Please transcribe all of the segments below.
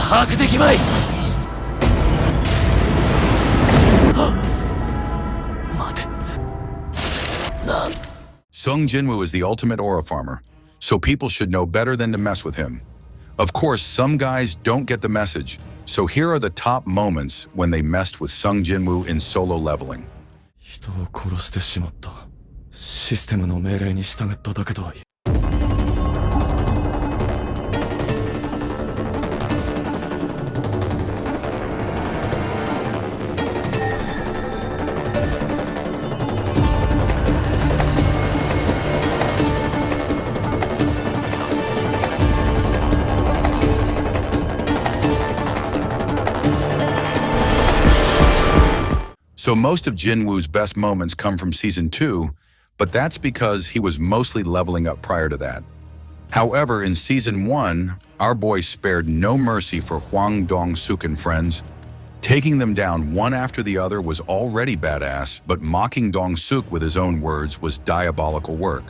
把握できまい。待て。Sung Jinwoo is the ultimate aura farmer, so people should know better than to mess with him. Of course, some guys don't get the message, so here are the top moments when they messed with Sung Jinwoo in solo leveling. 人を殺してしまった。システムの命令に従っただけとは。So most of Jinwoo's best moments come from Season 2, but that's because he was mostly leveling up prior to that. However, in Season 1, our boy spared no mercy for Hwang Dong-suk and friends. Taking them down one after the other was already badass, but mocking Dong-suk with his own words was diabolical work.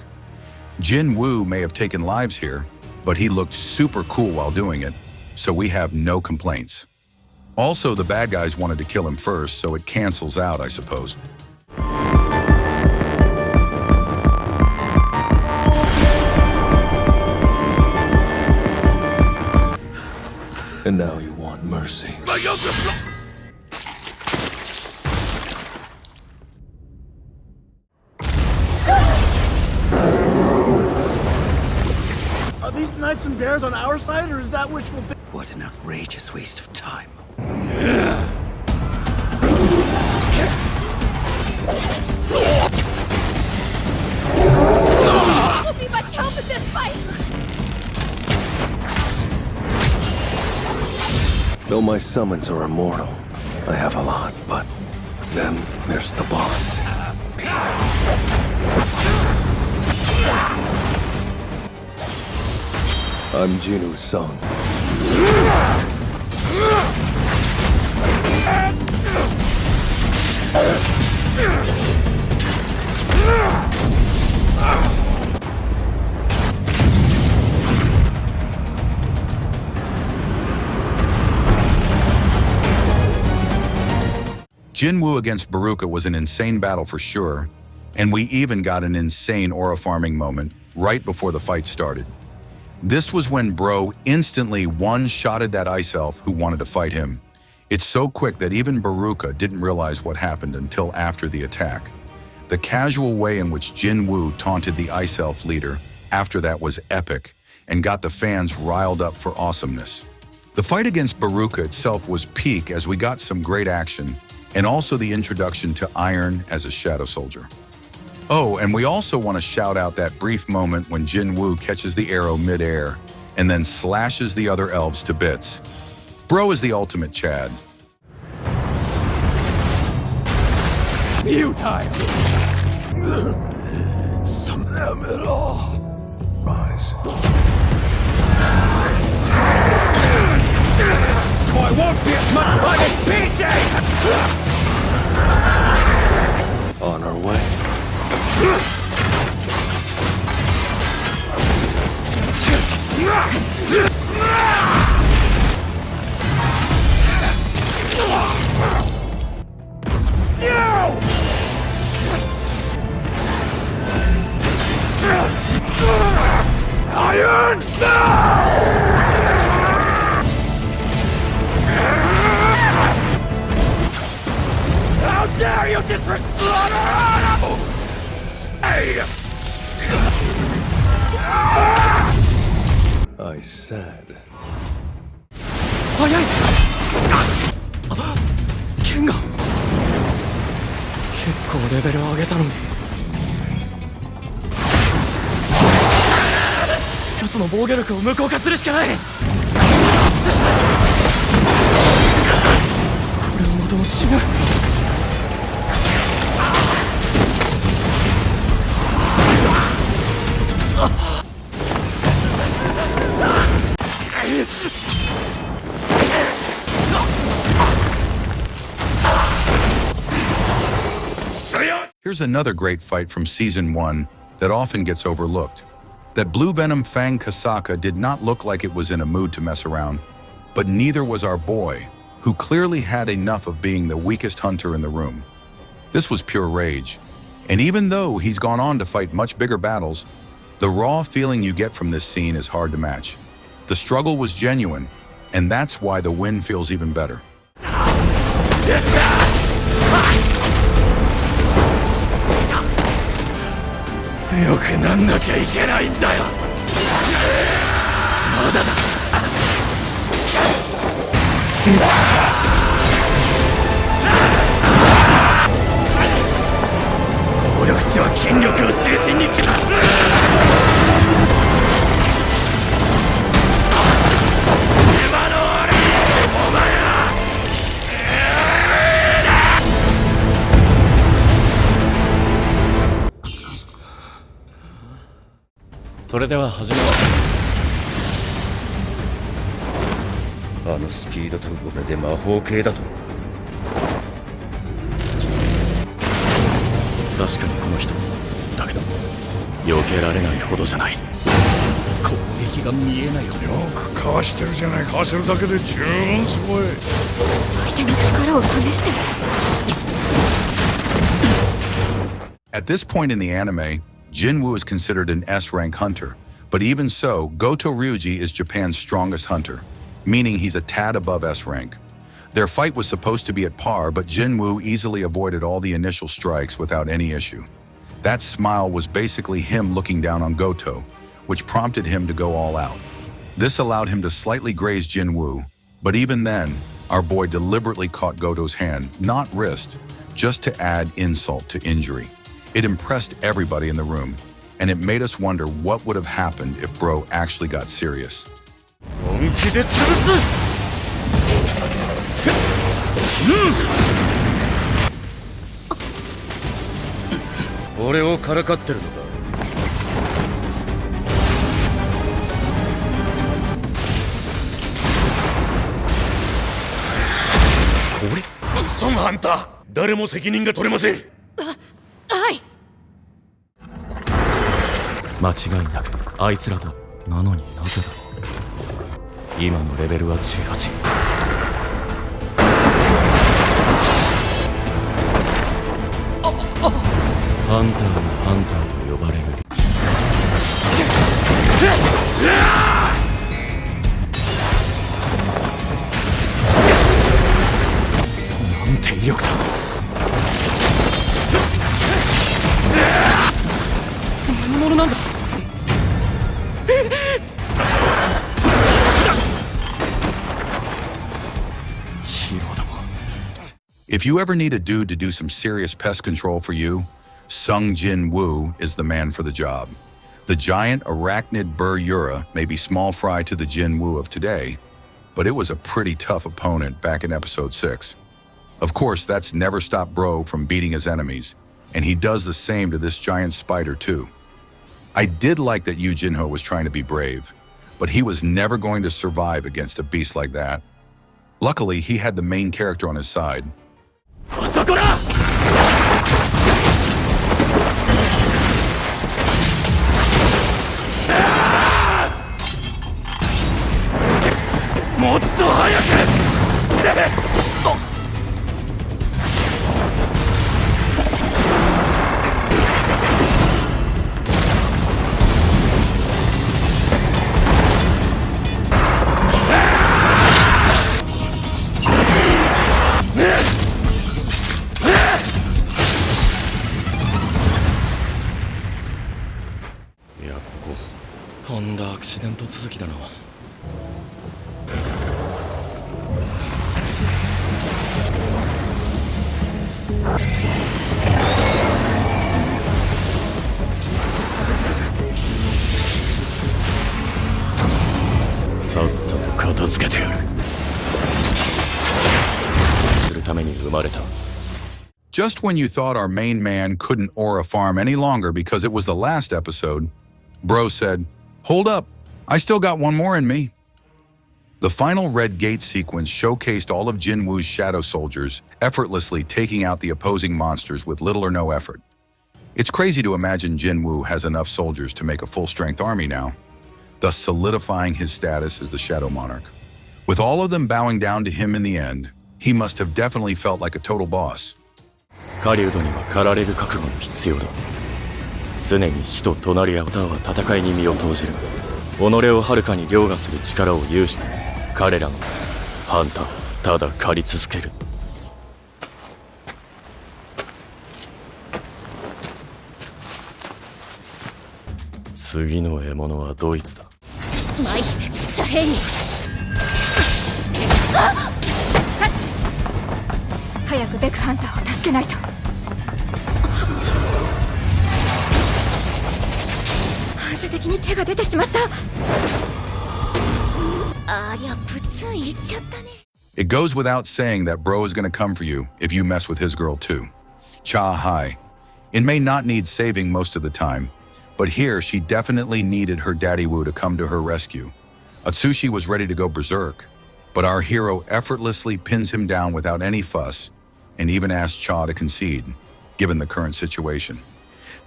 Jinwoo may have taken lives here, but he looked super cool while doing it, so we have no complaints. Also, the bad guys wanted to kill him first, so it cancels out, I suppose. And now you want mercy. Are these knights and bears on our side, or is that wishful thinking? What an outrageous waste of time. Won't be much help in this fight! Though my summons are immortal, I have a lot, but then there's the boss. I'm Jinwoo Sung. Jinwoo against Beruka was an insane battle for sure, and we even got an insane aura farming moment right before the fight started. This was when Bro instantly one-shotted that ice elf who wanted to fight him. It's so quick that even Beruka didn't realize what happened until after the attack. The casual way in which Jinwoo taunted the ice elf leader after that was epic and got the fans riled up for awesomeness. The fight against Beruka itself was peak as we got some great action and also the introduction to Iron as a shadow soldier. Oh, and we also want to shout out that brief moment when Jinwoo catches the arrow mid-air and then slashes the other elves to bits. Bro is the ultimate Chad. You time! Some damn it all. Rise. Toy won't be as much fun as PJ! On our way. Iron! How dare you disrespect slaughter! I said. 早い。剣が。結構レベルを上げたのに。一つの防御力を無効化するしかない。これはまたも死ぬ。Here's another great fight from Season 1 that often gets overlooked. That Blue Venom Fang Kasaka did not look like it was in a mood to mess around. But neither was our boy, who clearly had enough of being the weakest hunter in the room. This was pure rage. And even though he's gone on to fight much bigger battles, the raw feeling you get from this scene is hard to match. The struggle was genuine, and that's why the win feels even better. 強くなんなきゃいけないんだよ。まだだ。暴力値は筋力を中心に。今の俺、お前ら。それでは始めよう。あのスピードとこれで魔法系だと。確かにこの人だけど避けられないほどじゃない。攻撃が見えないほど。よくかわしてるじゃない。かわせるだけで十分すごい。相手の力を試してる。 At this point in the anime, Jinwoo is considered an S-rank hunter, but even so, Goto Ryuji is Japan's strongest hunter, meaning he's a tad above S-rank. Their fight was supposed to be at par, but Jinwoo easily avoided all the initial strikes without any issue. That smile was basically him looking down on Goto, which prompted him to go all out. This allowed him to slightly graze Jinwoo, but even then, our boy deliberately caught Goto's hand, not wrist, just to add insult to injury. It impressed everybody in the room, and it made us wonder what would have happened if Bro actually got serious. 俺をからかってるのか。これソンハンター、誰も責任が取れません。はい。間違いなくあいつらと。なのになぜだ。今のレベルは18。ハンターがハンターと呼ばれる。なんて威力だ。何者なんだ。ヒーローだもん。 If you ever need a dude to do some serious pest control for you, Sung Jinwoo is the man for the job. The giant arachnid beru may be small fry to the Jinwoo of today, but it was a pretty tough opponent back in episode 6. Of course, that's never stopped Bro from beating his enemies, and he does the same to this giant spider too. I did like that Yu Jinho was trying to be brave, but he was never going to survive against a beast like that. Luckily, he had the main character on his side. もっと早く。いや、ここ。とんだアクシデント続きだな。さっさと片付けてやる。するために生まれた。 Just when you thought our main man couldn't aura farm any longer because it was the last episode, Bro said, "Hold up, I still got one more in me." The final Red Gate sequence showcased all of Jinwoo's shadow soldiers effortlessly taking out the opposing monsters with little or no effort. It's crazy to imagine Jinwoo has enough soldiers to make a full-strength army now, thus solidifying his status as the Shadow Monarch. With all of them bowing down to him in the end, he must have definitely felt like a total boss. 狩人には狩られる覚悟も必要だ。常に死と隣り合う他は戦いに身を投じる。己をはるかに凌駕する力を有して、彼らのハンターをただ狩り続ける。次の獲物はドイツだ。マイチャヘイニタッチ。早くベクハンターを助けないと。反射的に手が出てしまった。ありゃプツンいっちゃったね。 It goes without saying that bro is gonna come for you if you mess with his girl too. Cha hai. It may not need saving most of the time, but here she definitely needed her daddy Wu to come to her rescue. Atsushi was ready to go berserk, but our hero effortlessly pins him down without any fuss and even asks Cha to concede, given the current situation.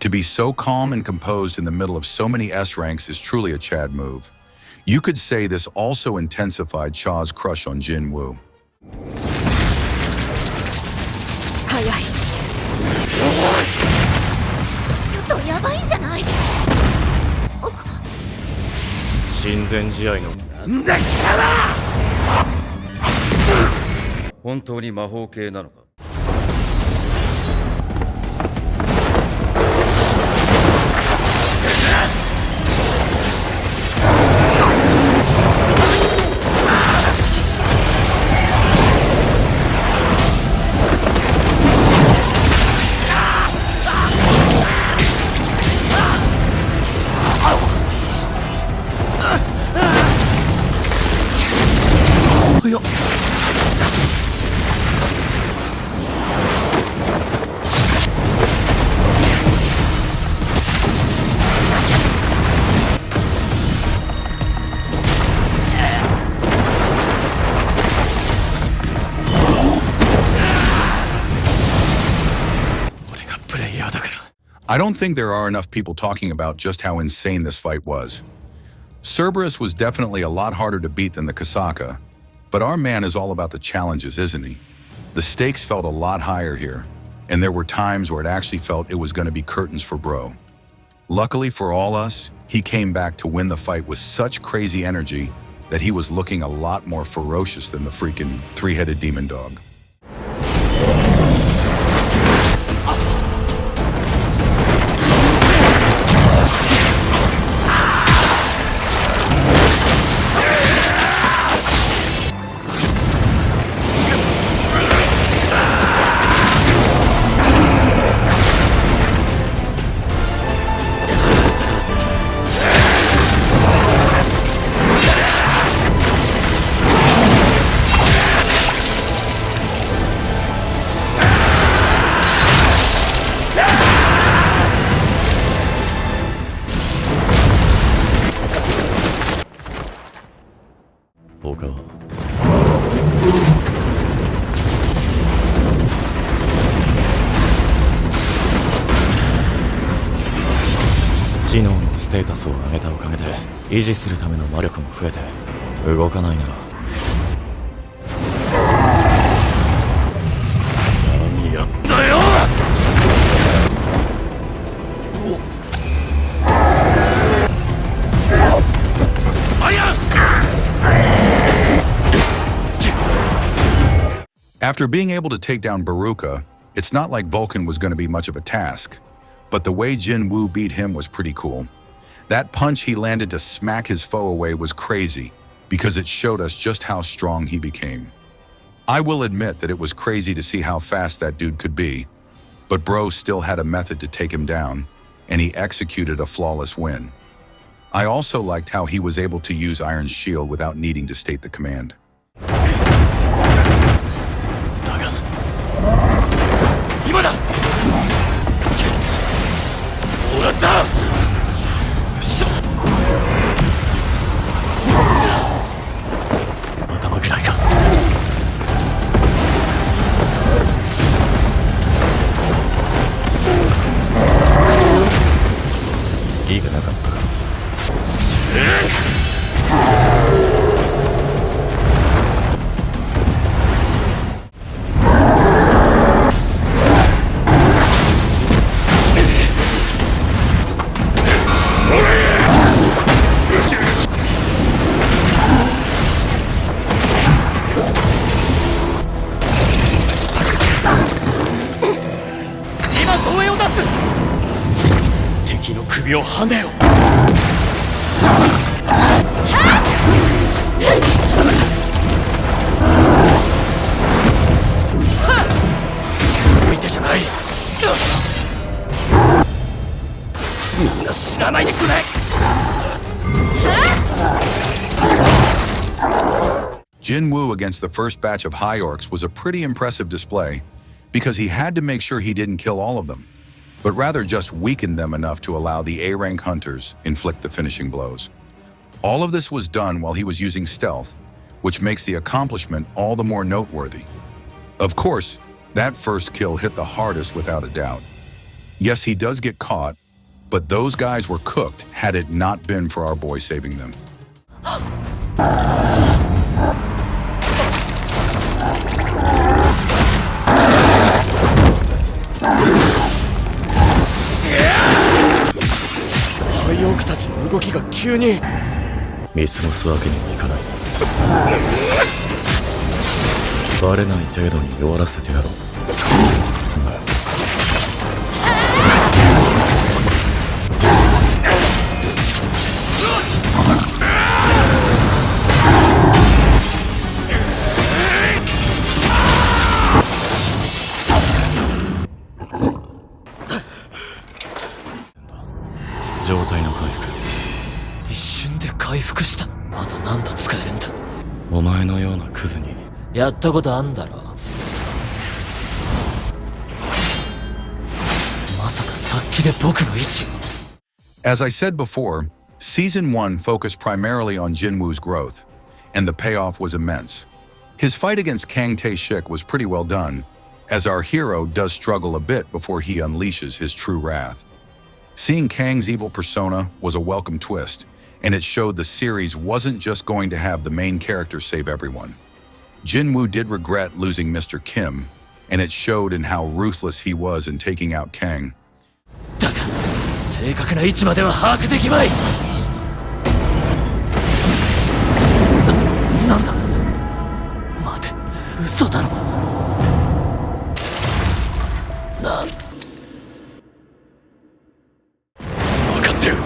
To be so calm and composed in the middle of so many S ranks is truly a Chad move. You could say this also intensified Cha's crush on Jinwoo. 早い。ちょっとやばいんじゃない？親善試合の本当に魔法系なのか？I don't think there are enough people talking about just how insane this fight was. Cerberus was definitely a lot harder to beat than the Kasaka, but our man is all about the challenges, isn't he? The stakes felt a lot higher here, and there were times where it actually felt it was going to be curtains for bro. Luckily for all us, he came back to win the fight with such crazy energy that he was looking a lot more ferocious than the freaking three-headed demon dog.知能のステータスを上げたおかげで維持するための魔力も増えて動かないなら何やったよ。After being able to take down Baruka, it's not like Vulcan was going to be much of a task. But the way Jinwoo beat him was pretty cool. That punch he landed to smack his foe away was crazy because it showed us just how strong he became. I will admit that it was crazy to see how fast that dude could be, but bro still had a method to take him down, and he executed a flawless win. I also liked how he was able to use Iron's shield without needing to state the command. 今だ。もらった。頭くらいか。いいかなかったか。の首をはねよ。見てじゃない。みんな死なないでくれ。Jinwoo against the first batch of high orcs was a pretty impressive display because he had to make sure he didn't kill all of them, but rather just weakened them enough to allow the A-rank hunters inflict the finishing blows. All of this was done while he was using stealth, which makes the accomplishment all the more noteworthy. Of course, that first kill hit the hardest without a doubt. Yes, he does get caught, but those guys were cooked had it not been for our boy saving them. Hayok たちの動きが急に見過ごすわけにはいかない。バレない程度に弱らせてやろう。状態の回復。一瞬で回復した。あと何度使えるんだ。お前のようなクズにやったことあんだろ。まさかさっきで僕の位置を。As I said before, Season 1 focused primarily on Jinwoo's growth, and the payoff was immense. His fight against Kang Tae-shik was pretty well done, as our hero does struggle a bit before he unleashes his true wrath. Seeing Kang's evil persona was a welcome twist, and it showed the series wasn't just going to have the main character save everyone. Jinwoo did regret losing Mr. Kim, and it showed in how ruthless he was in taking out Kang. だが、正確な位置までは把握できまい。なんだ。待て、嘘だろ。分かってる。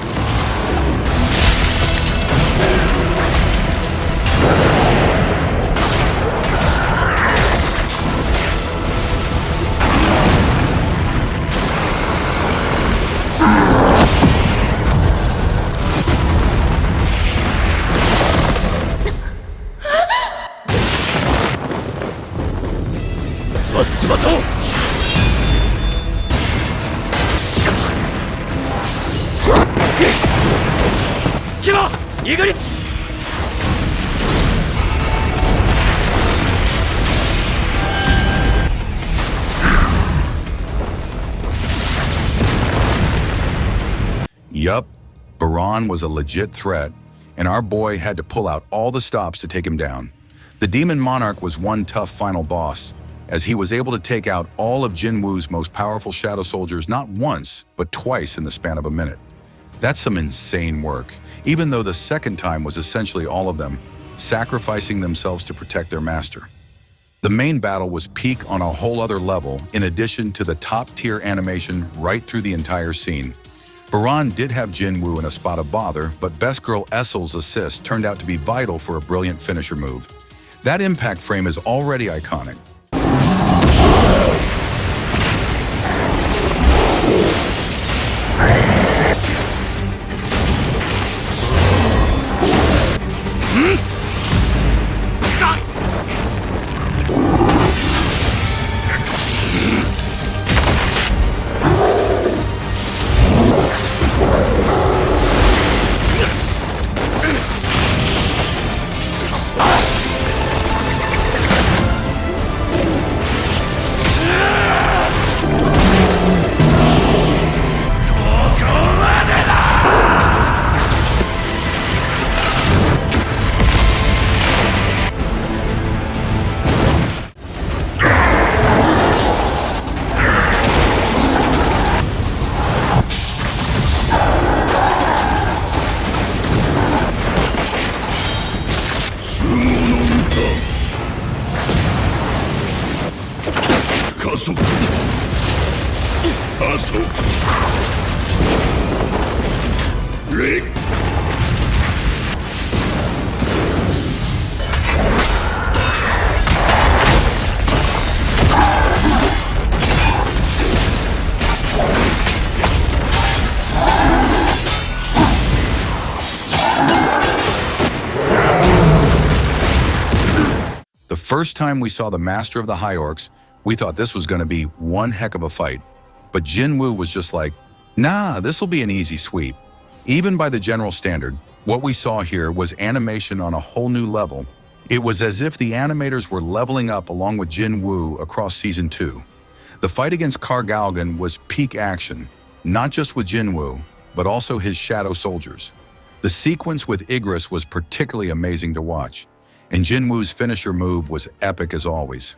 翼を牙イグリ。Yup, Baran was a legit threat, and our boy had to pull out all the stops to take him down. The Demon Monarch was one tough final boss, as he was able to take out all of Jinwoo's most powerful shadow soldiers not once, but twice in the span of a minute. That's some insane work, even though the second time was essentially all of them, sacrificing themselves to protect their master. The main battle was peak on a whole other level, in addition to the top-tier animation right through the entire scene. Baran did have Jinwoo in a spot of bother, but Best Girl Essel's assist turned out to be vital for a brilliant finisher move. That impact frame is already iconic. first time we saw the master of the High Orcs, we thought this was going to be one heck of a fight. But Jinwoo was just like, nah, this'll be an easy sweep. Even by the general standard, what we saw here was animation on a whole new level. It was as if the animators were leveling up along with Jinwoo across Season 2. The fight against Kargalgan was peak action, not just with Jinwoo, but also his shadow soldiers. The sequence with Igris was particularly amazing to watch, and Jinwoo's finisher move was epic as always.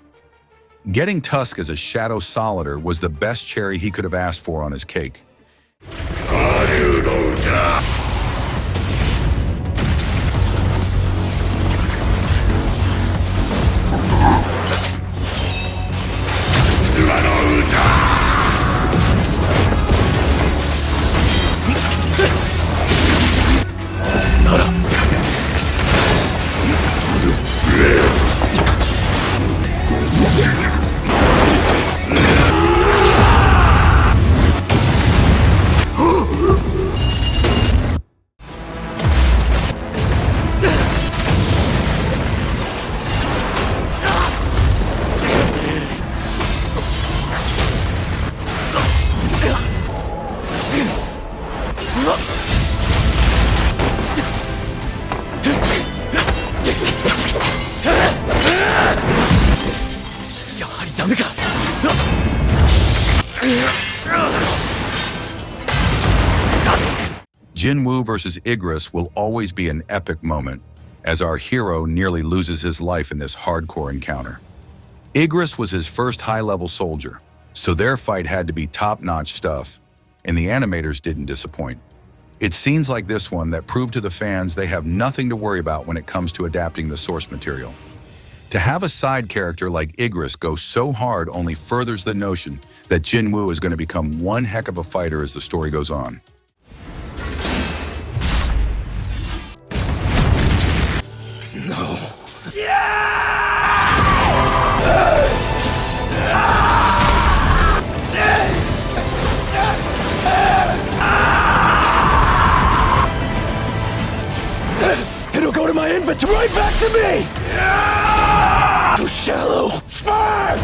Getting Tusk as a shadow solider was the best cherry he could have asked for on his cake. Jinwoo versus Igris will always be an epic moment, as our hero nearly loses his life in this hardcore encounter. Igris was his first high-level soldier, so their fight had to be top-notch stuff, and the animators didn't disappoint. It's scenes like this one that prove to the fans they have nothing to worry about when it comes to adapting the source material. To have a side character like Igris go so hard only furthers the notion that Jinwoo is going to become one heck of a fighter as the story goes on. It'll go to my inventory right back to me! Too shallow! Smart!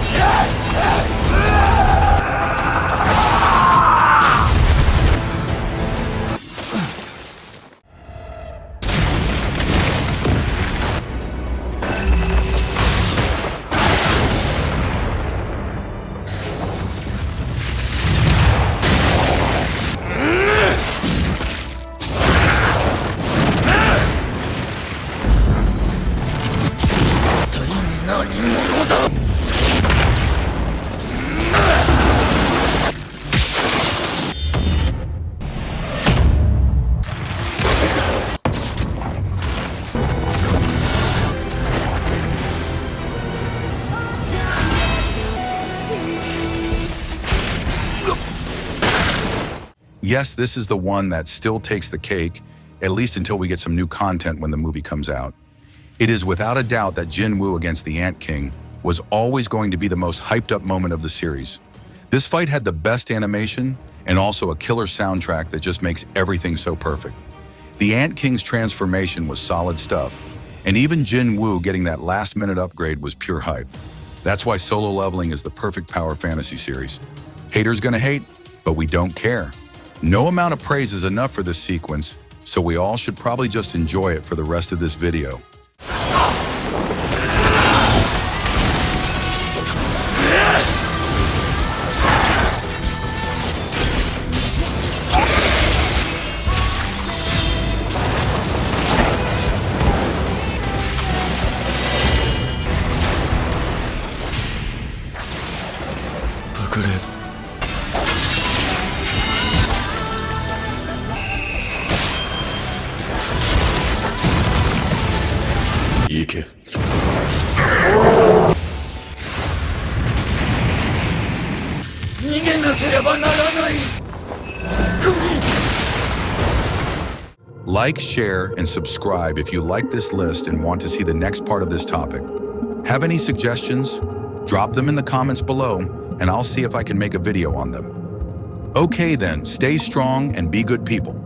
Yes, this is the one that still takes the cake, at least until we get some new content when the movie comes out. It is without a doubt that Jinwoo against the Ant King was always going to be the most hyped up moment of the series. This fight had the best animation and also a killer soundtrack that just makes everything so perfect. The Ant King's transformation was solid stuff, and even Jinwoo getting that last-minute upgrade was pure hype. That's why Solo Leveling is the perfect power fantasy series. Haters gonna hate, but we don't care. No amount of praise is enough for this sequence, so we all should probably just enjoy it for the rest of this video. Like, share, and subscribe if you like this list and want to see the next part of this topic. Have any suggestions? Drop them in the comments below, and I'll see if I can make a video on them. Okay then, stay strong and be good people.